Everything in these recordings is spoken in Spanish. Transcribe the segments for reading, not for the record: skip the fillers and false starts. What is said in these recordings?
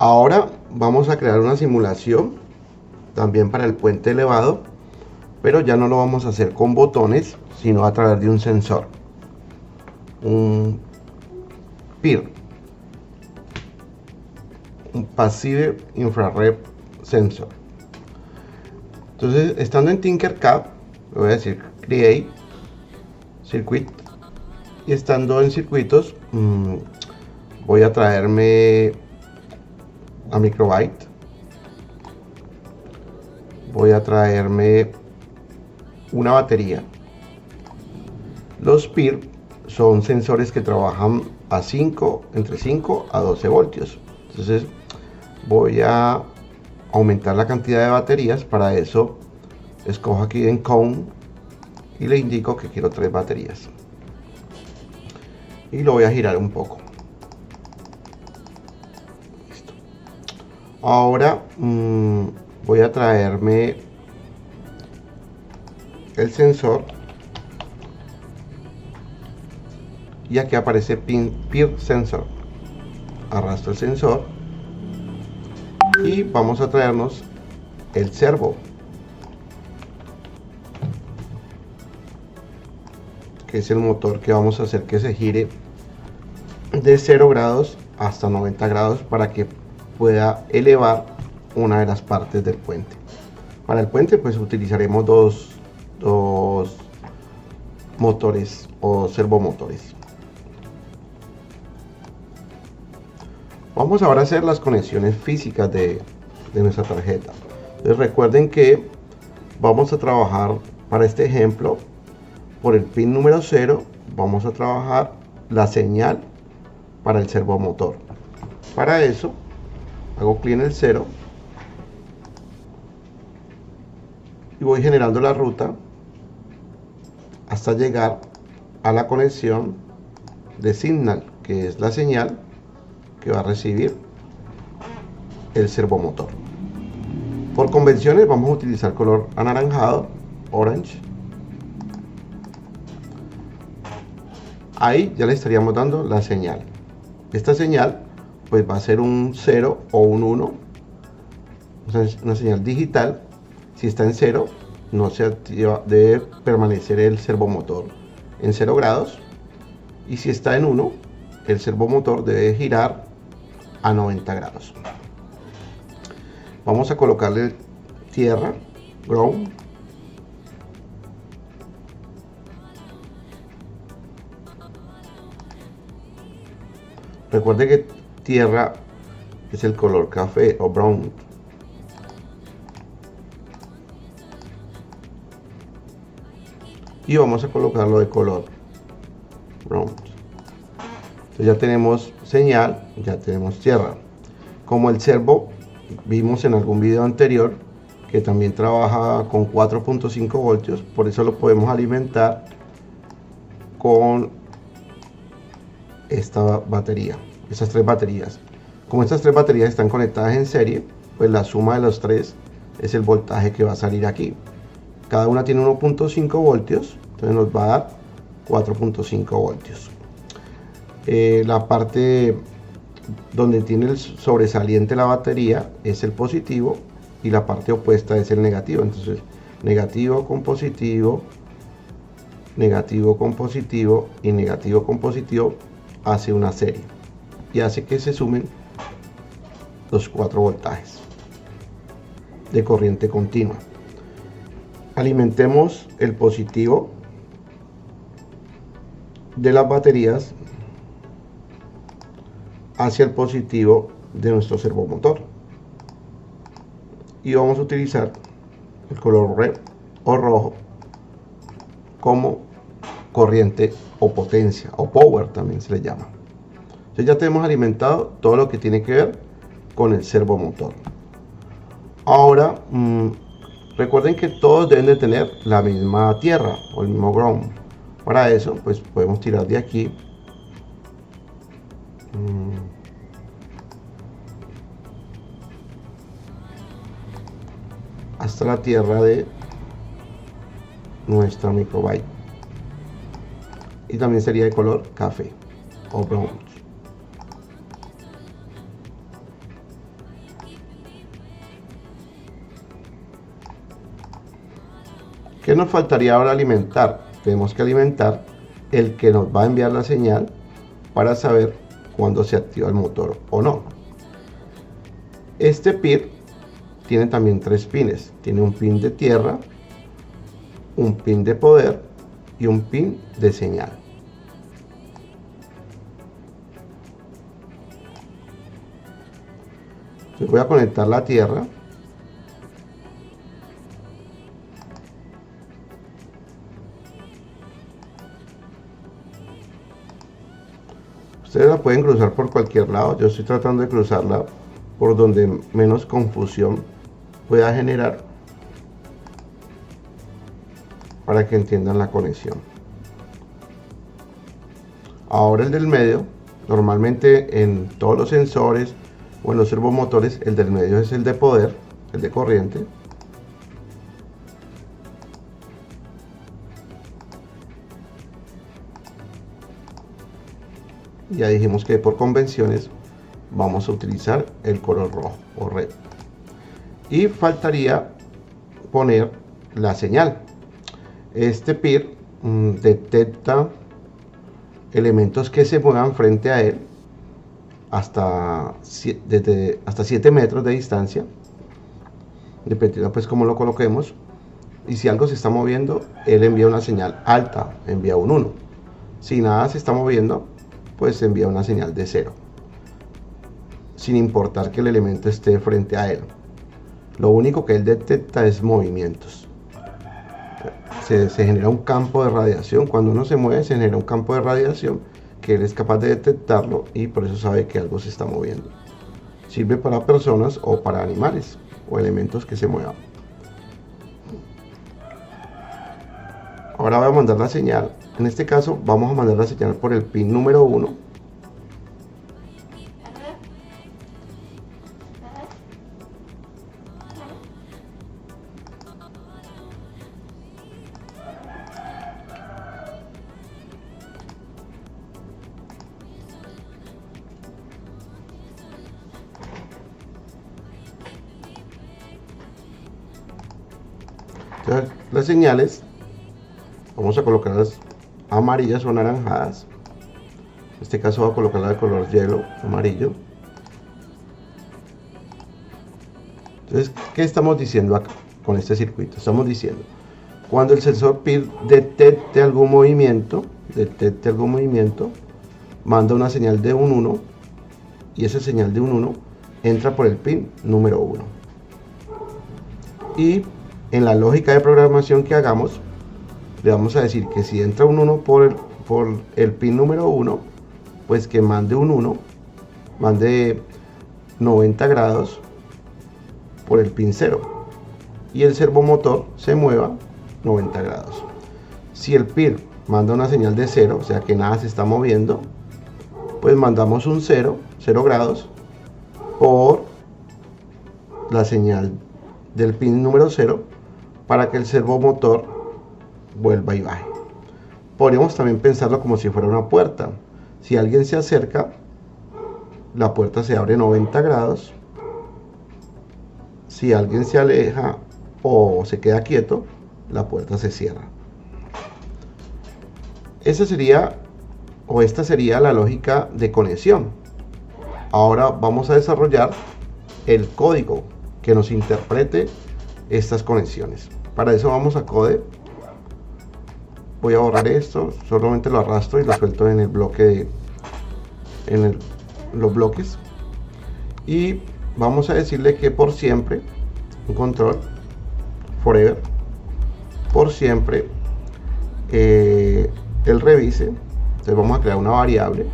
Ahora vamos a crear una simulación también para el puente elevado, pero ya no lo vamos a hacer con botones, sino a través de un sensor, un PIR, un Passive Infrared Sensor. Entonces, estando en Tinkercad, le voy a decir Create Circuit, y estando en circuitos, voy a traerme a Microbyte, voy a traerme una batería. Los PIR son sensores que trabajan a entre 5 a 12 voltios. Entonces voy a aumentar la cantidad de baterías. Para eso escojo aquí en Count y le indico que quiero 3 baterías y lo voy a girar un poco. Listo. Ahora voy a traerme el sensor y aquí aparece PIR Sensor. Arrastro el sensor y vamos a traernos el servo, que es el motor que vamos a hacer que se gire de 0 grados hasta 90 grados para que pueda elevar una de las partes del puente. Para el puente pues utilizaremos dos motores o servomotores. Vamos ahora a hacer las conexiones físicas de nuestra tarjeta. Entonces recuerden que vamos a trabajar para este ejemplo por el pin número 0. Vamos a trabajar la señal para el servomotor. Para eso hago clic en el 0 y voy generando la ruta hasta llegar a la conexión de Signal, que es la señal que va a recibir el servomotor. Por convenciones vamos a utilizar color anaranjado, orange. Ahí ya le estaríamos dando la señal. Esta señal pues va a ser un 0 o un 1, una señal digital. Si está en 0, no se activa, debe permanecer el servomotor en 0 grados, y si está en 1, el servomotor debe girar a 90 grados. Vamos a colocarle tierra, ground, recuerde que tierra es el color café o brown. Y vamos a colocarlo de color brown. Entonces ya tenemos señal, ya tenemos tierra. Como el servo vimos en algún video anterior que también trabaja con 4.5 voltios, por eso lo podemos alimentar con esta batería, esas 3 baterías. Como estas 3 baterías están conectadas en serie, pues la suma de los 3 es el voltaje que va a salir aquí. Cada una tiene 1.5 voltios, entonces nos va a dar 4.5 voltios. La parte donde tiene el sobresaliente la batería es el positivo y la parte opuesta es el negativo. Entonces negativo con positivo, negativo con positivo y negativo con positivo hace una serie y hace que se sumen los 4 voltajes de corriente continua. Alimentemos el positivo de las baterías hacia el positivo de nuestro servomotor y vamos a utilizar el color red o rojo como corriente o potencia o power también se le llama. Entonces ya tenemos alimentado todo lo que tiene que ver con el servomotor. Ahora recuerden que todos deben de tener la misma tierra o el mismo ground. Para eso pues podemos tirar de aquí hasta la tierra de nuestra Microbyte, y también sería de color café o brown. ¿Qué nos faltaría ahora alimentar? Tenemos que alimentar el que nos va a enviar la señal para saber cuándo se activa el motor o no. Este PIR tiene también 3 pines. Tiene un pin de tierra, un pin de poder y un pin de señal. Entonces voy a conectar la tierra. Ustedes la pueden cruzar por cualquier lado. Yo estoy tratando de cruzarla por donde menos confusión pueda generar para que entiendan la conexión. Ahora el del medio, normalmente en todos los sensores o en los servomotores, el del medio es el de poder, el de corriente. Ya dijimos que por convenciones vamos a utilizar el color rojo o red. Y faltaría poner la señal. Este PIR detecta elementos que se muevan frente a él hasta 7 metros de distancia, dependiendo pues cómo lo coloquemos. Y si algo se está moviendo, él envía una señal alta, envía un 1. Si nada se está moviendo, pues envía una señal de 0, sin importar que el elemento esté frente a él. Lo único que él detecta es movimientos. Se genera un campo de radiación. Cuando uno se mueve, se genera un campo de radiación que él es capaz de detectarlo y por eso sabe que algo se está moviendo. Sirve para personas o para animales o elementos que se muevan. Ahora voy a mandar la señal. En este caso vamos a mandar la señal por el pin número 1. Entonces, las señales vamos a colocarlas amarillas o anaranjadas. En este caso voy a colocarla de color hielo, amarillo. Entonces, ¿qué estamos diciendo acá con este circuito? Estamos diciendo, cuando el sensor PIR detecte algún movimiento, manda una señal de un 1 y esa señal de un 1 entra por el pin número 1. Y en la lógica de programación que hagamos, le vamos a decir que si entra un 1 por el pin número 1, pues que mande un 1, mande 90 grados por el pin 0 y el servomotor se mueva 90 grados. Si el PIR manda una señal de 0, o sea que nada se está moviendo, pues mandamos un 0 grados por la señal del pin número 0 para que el servomotor vuelva y baje. Podríamos también pensarlo como si fuera una puerta. Si alguien se acerca, la puerta se abre 90 grados. Si alguien se aleja o se queda quieto, la puerta se cierra. Esa sería, o esta sería la lógica de conexión. Ahora vamos a desarrollar el código que nos interprete estas conexiones. Para eso vamos a code. Voy a borrar esto, solamente lo arrastro y lo suelto en el bloque, los bloques. Y vamos a decirle que por siempre, un control, forever, por siempre, él revise. Entonces vamos a crear una variable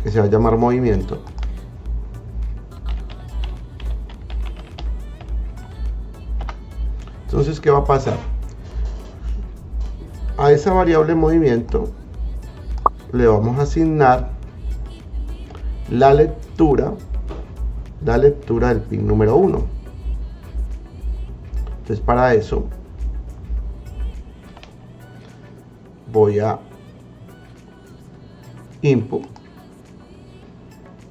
que se va a llamar movimiento. Entonces, ¿qué va a pasar? A esa variable movimiento le vamos a asignar la lectura del pin número 1. Entonces, para eso voy a input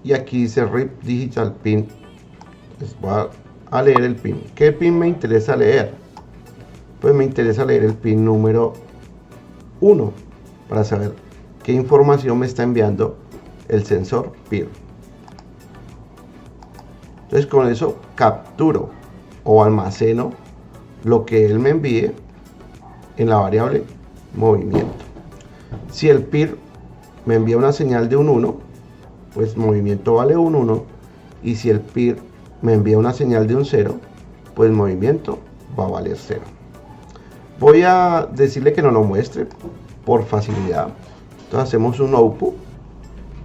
y aquí dice read digital pin. Entonces voy a leer el pin. ¿Qué pin me interesa leer? pues me interesa leer el pin número 1 para saber qué información me está enviando el sensor PIR. Entonces con eso capturo o almaceno lo que él me envíe en la variable movimiento. Si el PIR me envía una señal de un 1, pues movimiento vale un 1, y si el PIR me envía una señal de un 0, pues movimiento va a valer 0. Voy a decirle que no lo muestre por facilidad. Entonces hacemos un output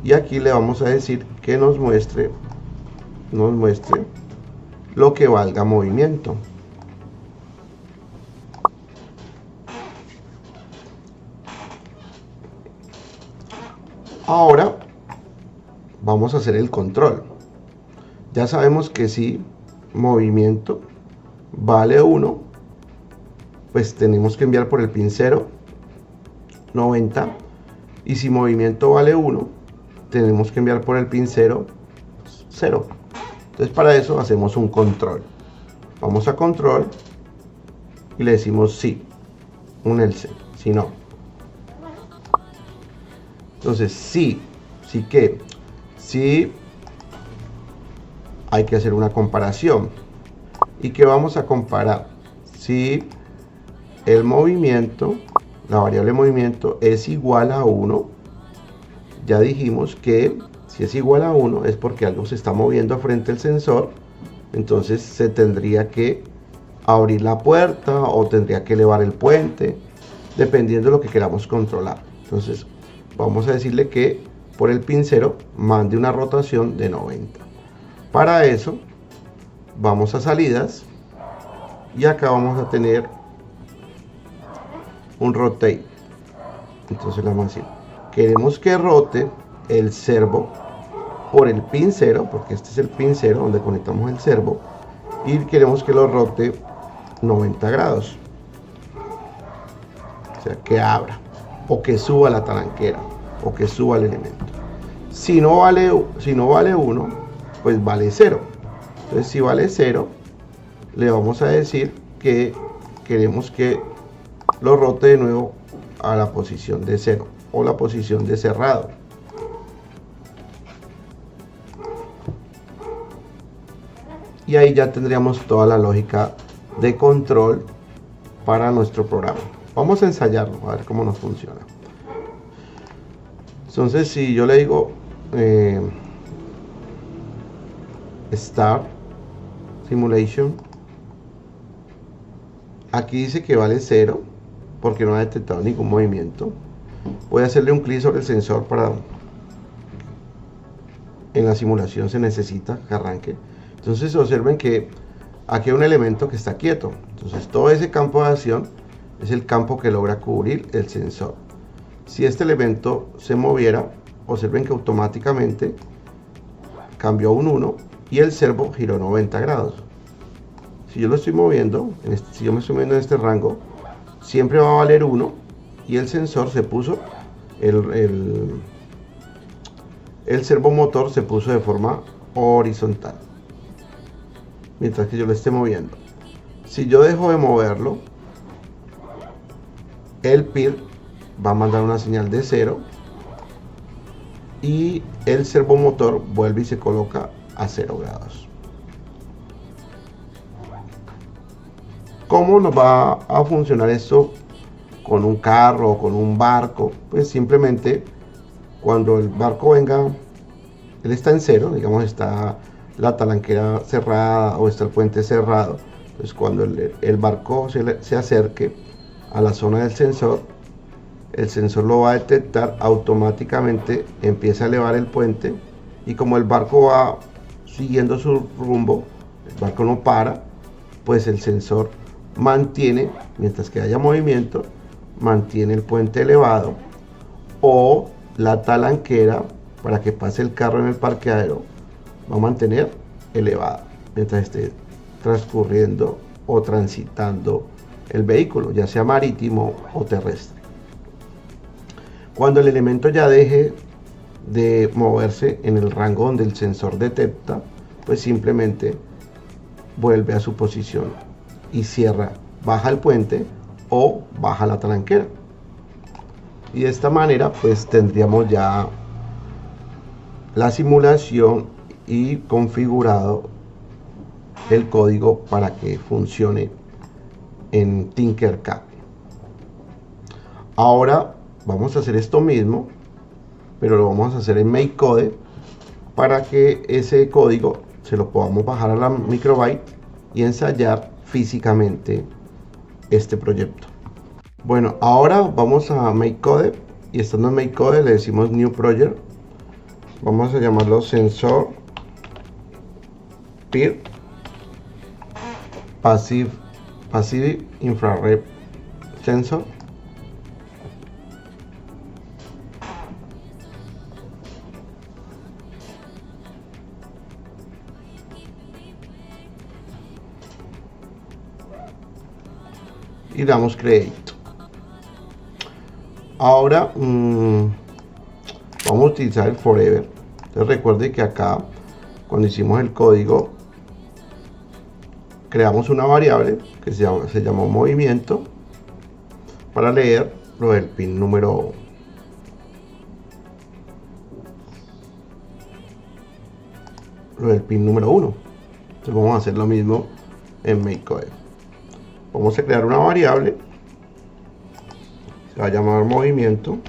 y aquí le vamos a decir que nos muestre lo que valga movimiento. Ahora vamos a hacer el control. Ya sabemos que si movimiento vale 1, pues tenemos que enviar por el pin 0, 90, y si movimiento vale 1, tenemos que enviar por el pin 0, 0. Entonces para eso hacemos un control. Vamos a control y le decimos sí, un else, si no. Entonces sí hay que hacer una comparación. ¿Y qué vamos a comparar? Si el movimiento, la variable movimiento es igual a 1, ya dijimos que si es igual a 1 es porque algo se está moviendo frente al sensor, entonces se tendría que abrir la puerta o tendría que elevar el puente, dependiendo de lo que queramos controlar. Entonces vamos a decirle que por el pin 0 mande una rotación de 90. Para eso vamos a salidas y acá vamos a tener un rotate. Entonces le vamos a decir, queremos que rote el servo por el pin 0, porque este es el pin 0 donde conectamos el servo, y queremos que lo rote 90 grados, o sea que abra o que suba la talanquera o que suba el elemento. Si no vale 1, pues vale 0. Entonces si vale 0, le vamos a decir que queremos que lo rote de nuevo a la posición de 0 o la posición de cerrado. Y ahí ya tendríamos toda la lógica de control para nuestro programa. Vamos a ensayarlo, a ver cómo nos funciona. Entonces si yo le digo Start Simulation, aquí dice que vale 0 porque no ha detectado ningún movimiento. Voy a hacerle un clic sobre el sensor para en la simulación se necesita que arranque. Entonces observen que aquí hay un elemento que está quieto. Entonces todo ese campo de acción es el campo que logra cubrir el sensor. Si este elemento se moviera, observen que automáticamente cambió a un 1 y el servo giró 90 grados. Si yo lo estoy moviendo, si yo me estoy moviendo en este rango, siempre va a valer 1 y el sensor se puso, el servomotor se puso de forma horizontal mientras que yo lo esté moviendo. Si yo dejo de moverlo, el PIR va a mandar una señal de 0 y el servomotor vuelve y se coloca a 0 grados. ¿Cómo nos va a funcionar esto con un carro o con un barco? Pues simplemente cuando el barco venga, él está en 0, digamos está la talanquera cerrada o está el puente cerrado. Entonces cuando el barco se acerque a la zona del sensor, el sensor lo va a detectar, automáticamente empieza a elevar el puente y como el barco va siguiendo su rumbo, el barco no para, pues el sensor mantiene, mientras que haya movimiento, mantiene el puente elevado, o la talanquera para que pase el carro en el parqueadero va a mantener elevada mientras esté transcurriendo o transitando el vehículo, ya sea marítimo o terrestre. Cuando el elemento ya deje de moverse en el rango donde el sensor detecta, pues simplemente vuelve a su posición y cierra baja el puente o baja la talanquera. Y de esta manera pues tendríamos ya la simulación y configurado el código para que funcione en Tinkercad. Ahora vamos a hacer esto mismo, pero lo vamos a hacer en MakeCode para que ese código se lo podamos bajar a la Microbyte y ensayar físicamente este proyecto. Bueno, ahora vamos a MakeCode y estando en MakeCode le decimos New Project. Vamos a llamarlo Sensor Peer Passive Infrared Sensor. Y damos Create. Ahora vamos a utilizar el Forever. Entonces recuerde que acá cuando hicimos el código creamos una variable que se llamó movimiento para leer lo del pin número 1. Entonces vamos a hacer lo mismo en MakeCode. Vamos a crear una variable, se va a llamar movimiento,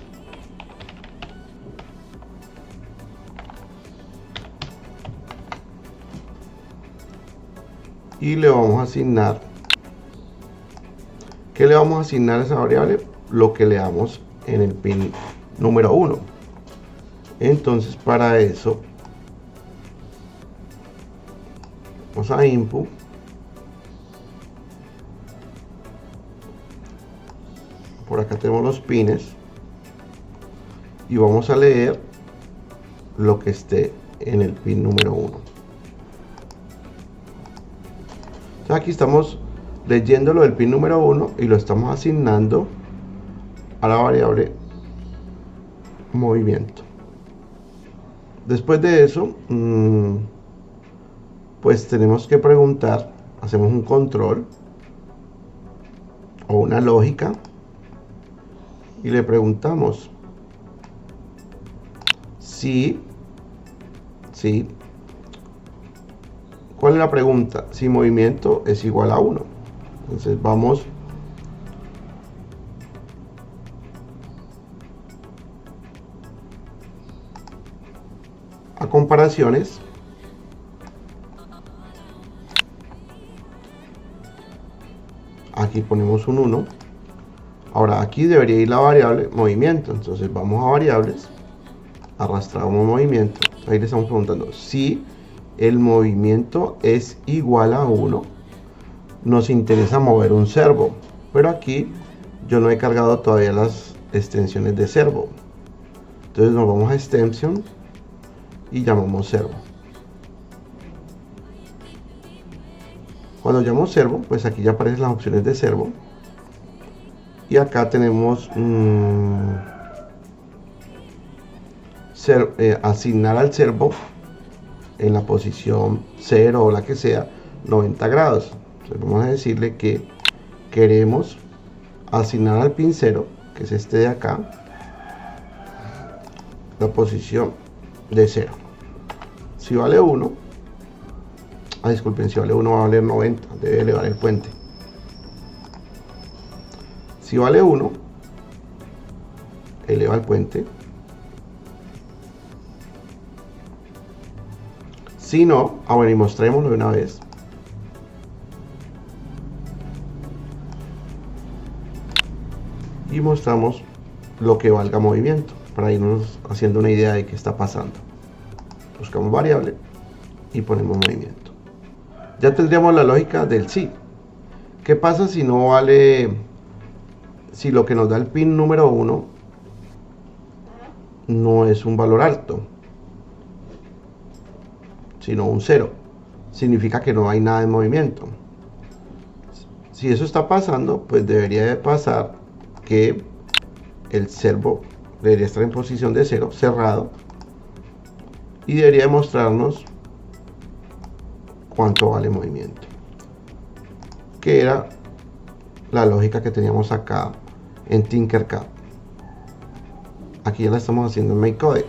y le vamos a asignar, ¿qué le vamos a asignar a esa variable? Lo que le damos en el pin número 1. Entonces para eso vamos a input, por acá tenemos los pines y vamos a leer lo que esté en el pin número 1. Entonces aquí estamos leyendo lo del pin número 1 y lo estamos asignando a la variable movimiento. Después de eso pues tenemos que preguntar, hacemos un control o una lógica y le preguntamos si ¿cuál es la pregunta? Si movimiento es igual a 1. Entonces vamos a comparaciones. Aquí ponemos un 1. Ahora aquí debería ir la variable movimiento. Entonces vamos a variables, arrastramos movimiento. Ahí le estamos preguntando si el movimiento es igual a 1. Nos interesa mover un servo, pero aquí yo no he cargado todavía las extensiones de servo. Entonces nos vamos a extension y llamamos servo. Cuando llamo servo, pues aquí ya aparecen las opciones de servo. Y acá tenemos asignar al servo en la posición 0 o la que sea 90 grados. Entonces vamos a decirle que queremos asignar al pin 0, que es este de acá, la posición de 0. Si vale 1, disculpen, si vale 1 va a valer 90, debe elevar el puente. Si vale 1, eleva el puente. Si no, bueno, y mostrémoslo de una vez. Y mostramos lo que valga movimiento, para irnos haciendo una idea de qué está pasando. Buscamos variable y ponemos movimiento. Ya tendríamos la lógica del sí. ¿Qué pasa si no vale, si lo que nos da el pin número 1 no es un valor alto, sino un 0? Significa que no hay nada en movimiento. Si eso está pasando, pues debería de pasar que el servo debería estar en posición de 0, cerrado, y debería mostrarnos cuánto vale movimiento, que era la lógica que teníamos acá en Tinkercad. Aquí ya la estamos haciendo en MakeCodec.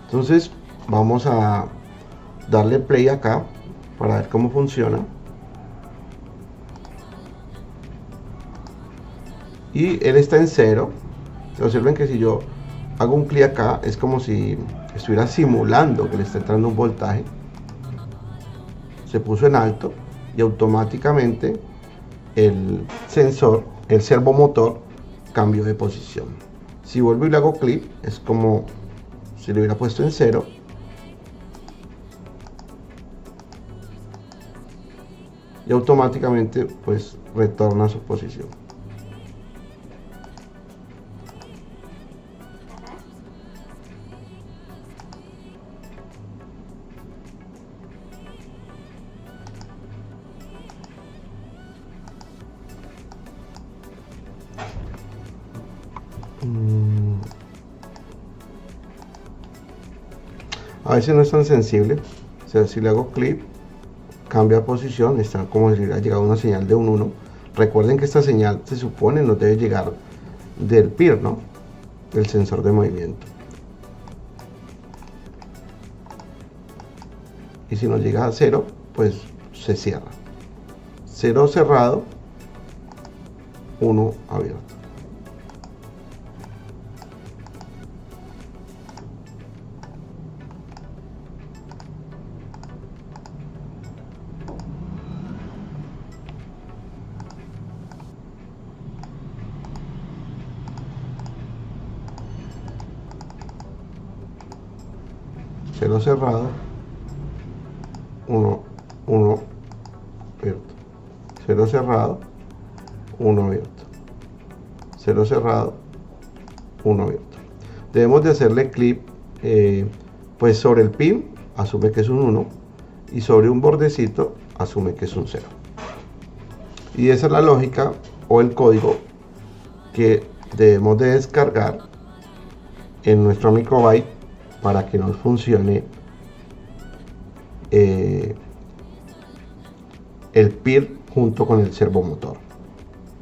Entonces vamos a darle play acá para ver cómo funciona. Y él está en 0. Observen que si yo hago un clic acá, es como si estuviera simulando que le está entrando un voltaje. Se puso en alto y automáticamente el sensor, el servomotor, cambió de posición. Si vuelvo y le hago clic, es como si lo hubiera puesto en 0. Y automáticamente pues retorna a su posición. A veces no es tan sensible. O sea, si le hago clic, cambia de posición, está como si hubiera llegado una señal de un 1. Recuerden que esta señal se supone no debe llegar del PIR, ¿no? Del sensor de movimiento. Y si no llega a 0, pues se cierra. 0 cerrado, 1 abierto. Cero cerrado, 1 abierto. 0 cerrado, 1 abierto. 0 cerrado, 1 abierto. Debemos de hacerle clic pues sobre el pin, asume que es un 1, y sobre un bordecito asume que es un 0. Y esa es la lógica o el código que debemos de descargar en nuestro microbyte para que nos funcione el PIR junto con el servomotor.